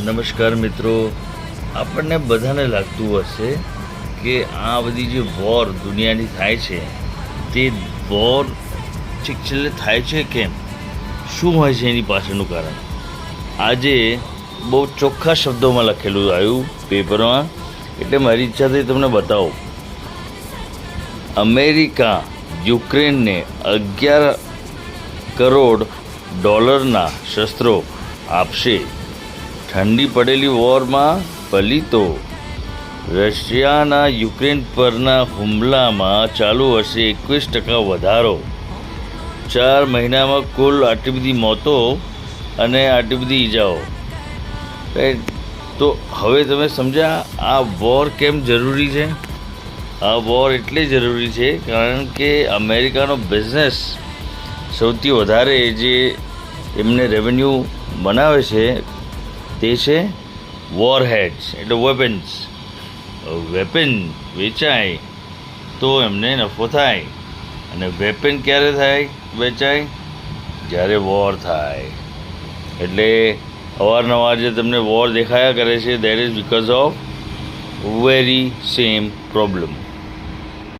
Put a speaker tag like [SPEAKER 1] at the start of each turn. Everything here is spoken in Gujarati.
[SPEAKER 1] નમસ્કાર મિત્રો, આપણને બધાને લાગતું હશે કે આ બધી જે વોર દુનિયાની થાય છે તે વોર છેલ્લે થાય છે કેમ, શું હોય છે એની પાછળનું કારણ. આજે બહુ ચોખ્ખા શબ્દોમાં લખેલું આવ્યું પેપરમાં, એટલે મારી ઈચ્છા થઈ તમને બતાવો. અમેરિકા યુક્રેનને 11 કરોડ ડોલરના શસ્ત્રો આપશે. ઠંડી પડેલી વોરમાં પલિતો. રશિયાના યુક્રેન પરના હુમલામાં ચાલુ વર્ષે 21% વધારો. 4 મહિનામાં કુલ આટલી બધી મોતો અને આટલી બધી ઈજાઓ. તો હવે તમે સમજ્યા આ વોર કેમ જરૂરી છે. આ વોર એટલે જરૂરી છે કારણ કે અમેરિકાનો બિઝનેસ સૌથી વધારે જે એમને રેવન્યુ બનાવે છે તે છે વોર હેડ્સ, એટલે વેપન્સ. વેપન વેચાય તો એમને નફો થાય, અને વેપન ક્યારે થાય વેચાય, જ્યારે વોર થાય. એટલે અવારનવાર જે તમને વોર દેખાયા કરે છે, that is because of very same problem.